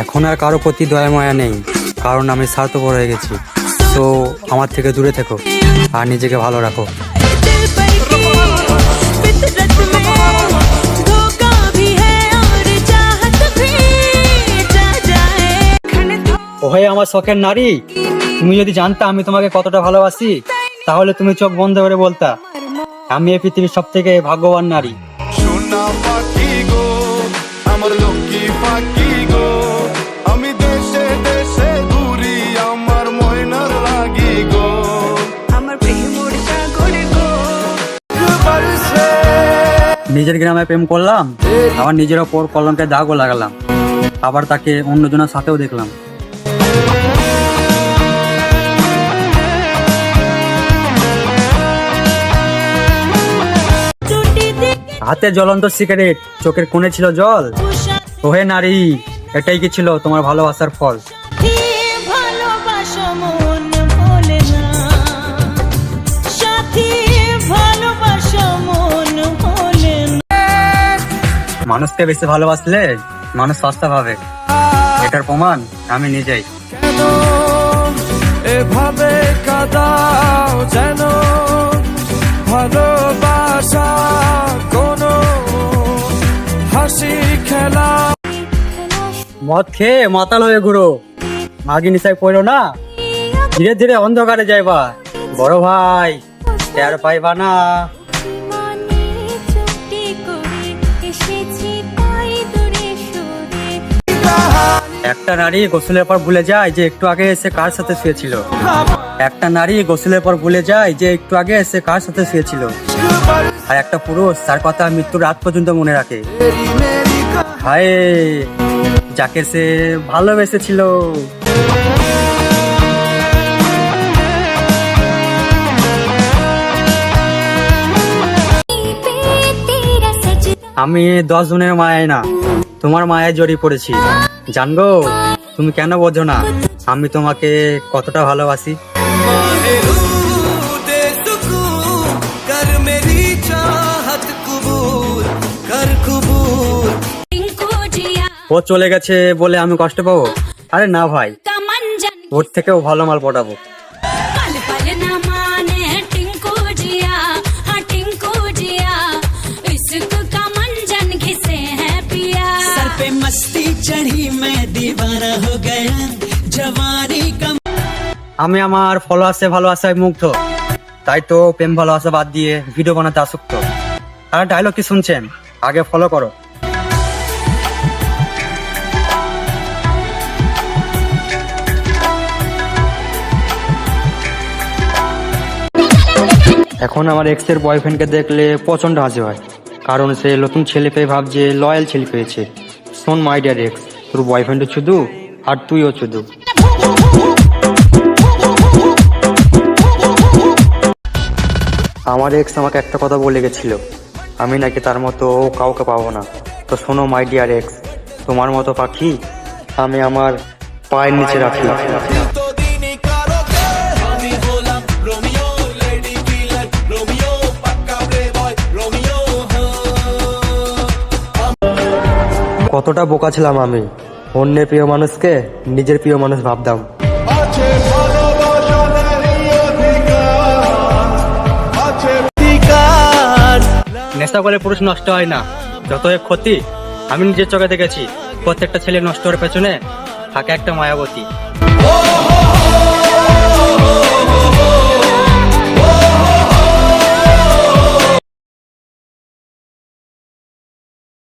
এখন আর কারো প্রতি দয়া মায়া নেই, কারণ আমি স্বার্থপর হয়ে গেছি। তো আমার থেকে দূরে থেকো আর নিজেকে ভালো রাখো। ওহে আমার শখের নারী, তুমি যদি জানতা আমি তোমাকে কতটা ভালোবাসি, তাহলে তুমি চোখ বন্ধ করে বলতা আমি এই পৃথিবীর সব থেকে ভাগ্যবান নারী। সোনা পাখি গো, আমার লক্ষ্মী পাখি গো, আমি দেশে দেশে ঘুরি আমার ময়নার লাগি গো, আমার প্রেমর সাগরে গো। নিজের গ্রামে প্রেম করলাম, আবার নিজের ওপর কলঙ্কের দাগও লাগালাম, আবার তাকে অন্যজনের সাথেও দেখলাম। হাতে জ্বলন্ত সিগারেট, চোখের কোণে ছিল জল। ওহে নারী, এটাই কি ছিল তোমার ভালোবাসার ফল? মানুষকে বেশি ভালোবাসলে মানুষ সস্তা ভাবে, এটার প্রমাণ আমি নিজেই। এভাবে কাদাও যেন ভালোবাসা কোনো হাসি খেলা। মদ খেয়ে মাতাল হয়ে ঘুরো, আগে নিশায় পড়ো না, ধীরে ধীরে অন্ধকারে যাইবা। বড় ভাই টের পাইবা না। একটা নারী গোসলের পর ভুলে যায় যে একটু আগে এসে কার সাথে শুয়েছিল। একটা নারী গোসলের পর ভুলে যায় যে একটু আগে এসে কার সাথে শুয়েছিল। আর একটা পুরুষ তার কথা মৃত্যুর রাত পর্যন্ত মনে রাখে। হায়, যাকে সে ভালোবেসেছিল। আমি 10 জনের মায়ায় না, তোমার মায়ায় জড়িয়ে পড়েছি। জানগো, তুমি কেন বোঝো না আমি তোমাকে কতটা ভালোবাসি। ও চলে গেছে বলে আমি কষ্ট পাবো? আরে না ভাই, ওর থেকেও ভালো মাল পটাবো। আমি আমার ফলোয়ার্সে ভালোবাসায় মুগ্ধ, তাই তো প্রেম ভালোবাসা বাদ দিয়ে ভিডিও বানাতে আসক্ত। আর ডায়লগ কি শুনছেন? আগে ফলো করো। এখন আমার এক্সের বয়ফ্রেন্ডকে দেখলে প্রচন্ড হাসি হয়, কারণ সে নতুন ছেলে পেয়ে ভাবছে লয়াল ছেলে পেয়েছে। শোন মাই ডিয়ার এক্স, তোর বয়ফ্রেন্ডও শুধু আর তুইও শুধু। আমার এক্স আমাকে একটা কথা বলে গেছিল, আমি নাকি তার মতো কাউকে পাবো না। তো শোনো মাই ডিয়ার এক্স, তোমার মতো পাখি আমি আমার পায়ের নিচে রাখি। কতটা বোকা ছিলাম আমি, অন্যের প্রিয় মানুষকে নিজের প্রিয় মানুষ ভাবতাম। নেশা করে পুরুষ নষ্ট হয় না, যত ক্ষতি আমি নিজের চোখে দেখেছি। প্রত্যেকটা ছেলে নষ্ট হওয়ার পেছনে থাকে একটা মায়াবতী।